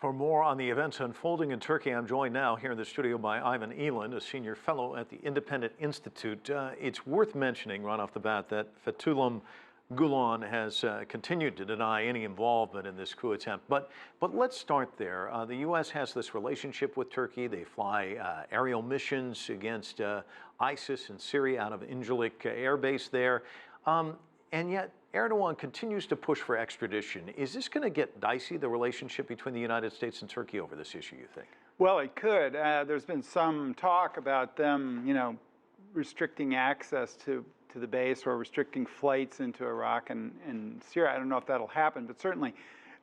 For more on the events unfolding in Turkey, I'm joined now here in the studio by Ivan Eland, a senior fellow at the Independent Institute. It's worth mentioning right off the bat that Fethullah Gulen has continued to deny any involvement in this coup attempt. But let's start there. The U.S. has this relationship with Turkey. They fly aerial missions against ISIS in Syria out of Incirlik Air Base there. And yet Erdogan continues to push for extradition. Is this going to get dicey, the relationship between the United States and Turkey over this issue, you think? Well, it could. There's been some talk about them, restricting access to the base or restricting flights into Iraq and Syria. I don't know if that'll happen, but certainly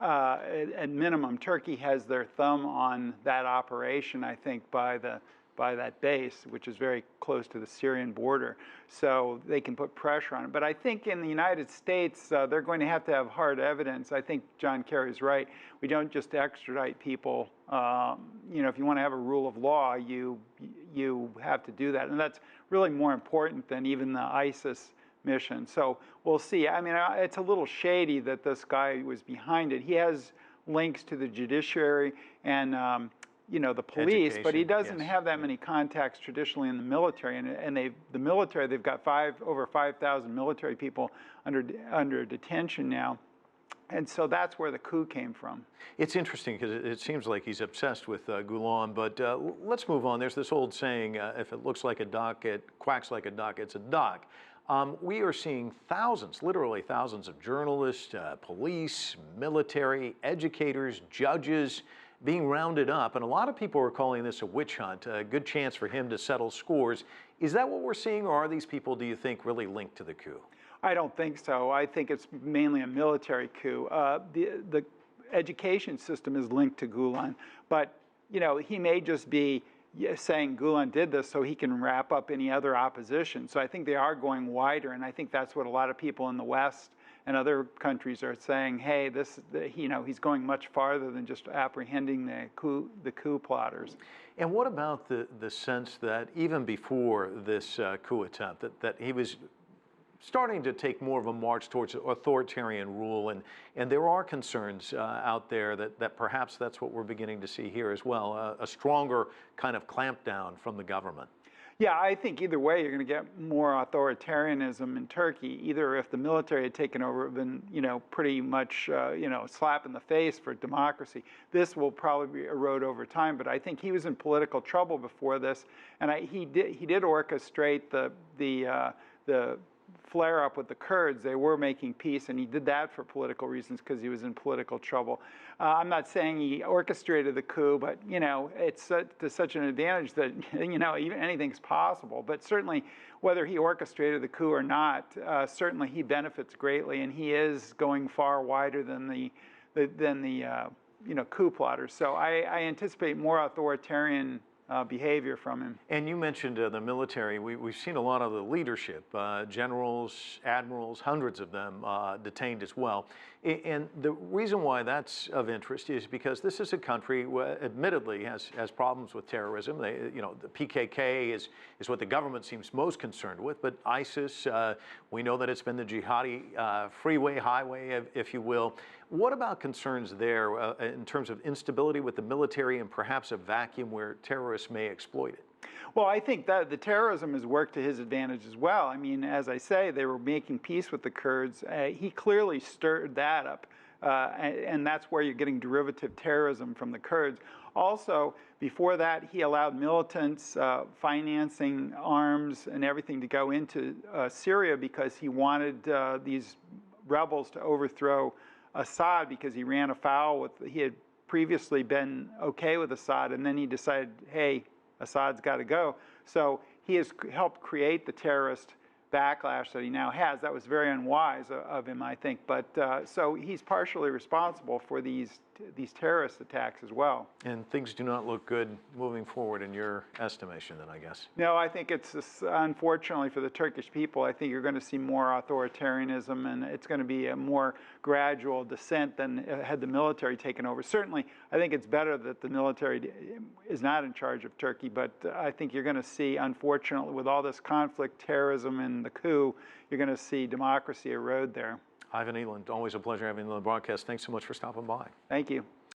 at minimum, Turkey has their thumb on that operation, I think, by that base, which is very close to the Syrian border. So they can put pressure on it. But I think in the United States, they're going to have hard evidence. I think John Kerry's right. We don't just extradite people. If you want to have a rule of law, you have to do that. And that's really more important than even the ISIS mission. So we'll see. I mean, it's a little shady that this guy was behind it. He has links to the judiciary and the police, but he doesn't have that many contacts traditionally in the military. And they've got over 5,000 military people under detention now. And so that's where the coup came from. It's interesting because it seems like he's obsessed with Gulen, but let's move on. There's this old saying, if it looks like a duck, it quacks like a duck, it's a duck. We are seeing thousands, literally thousands of journalists, police, military, educators, judges being rounded up. And a lot of people are calling this a witch hunt, a good chance for him to settle scores. Is that what we're seeing, or are these people, do you think, really linked to the coup? I don't think so. I think it's mainly a military coup. The education system is linked to Gulen, but he may just be saying Gulen did this so he can wrap up any other opposition. So I think they are going wider, and I think that's what a lot of people in the West and other countries are saying. Hey, he's going much farther than just apprehending the coup plotters. And what about the sense that even before this coup attempt, that he was starting to take more of a march towards authoritarian rule, and there are concerns out there that perhaps that's what we're beginning to see here as well, a stronger kind of clampdown from the government? Yeah, I think either way you're going to get more authoritarianism in Turkey. Either if the military had taken over, been pretty much slap in the face for democracy. This will probably erode over time. But I think he was in political trouble before this, and he did orchestrate the flare-up with the Kurds. They were making peace, and he did that for political reasons because he was in political trouble. I'm not saying he orchestrated the coup, but it's to such an advantage that even anything's possible. But certainly, whether he orchestrated the coup or not, certainly he benefits greatly, and he is going far wider than the coup plotters. So I anticipate more authoritarian behavior from him. And you mentioned the military. We've seen a lot of the leadership, generals, admirals, hundreds of them detained as well. And the reason why that's of interest is because this is a country admittedly has problems with terrorism. The PKK is what the government seems most concerned with, but ISIS, we know that it's been the jihadi freeway, highway, if you will. What about concerns there in terms of instability with the military and perhaps a vacuum where terrorists may exploit it? Well, I think that the terrorism has worked to his advantage as well. I mean, as I say, they were making peace with the Kurds. He clearly stirred that up, and that's where you're getting derivative terrorism from the Kurds. Also, before that, he allowed militants financing arms and everything to go into Syria because he wanted these rebels to overthrow Assad, because he ran afoul he had previously been okay with Assad, and then he decided, hey, Assad's got to go. So he has helped create the terrorist backlash that he now has. That was very unwise of him, I think. But so he's partially responsible for these terrorist attacks as well. And things do not look good moving forward in your estimation then, I guess. No, I think it's unfortunately for the Turkish people, I think you're going to see more authoritarianism, and it's going to be a more gradual descent than had the military taken over. Certainly, I think it's better that the military is not in charge of Turkey, but I think you're going to see, unfortunately, with all this conflict, terrorism, and the coup, you're going to see democracy erode there. Ivan Eland, always a pleasure having you on the broadcast. Thanks so much for stopping by. Thank you.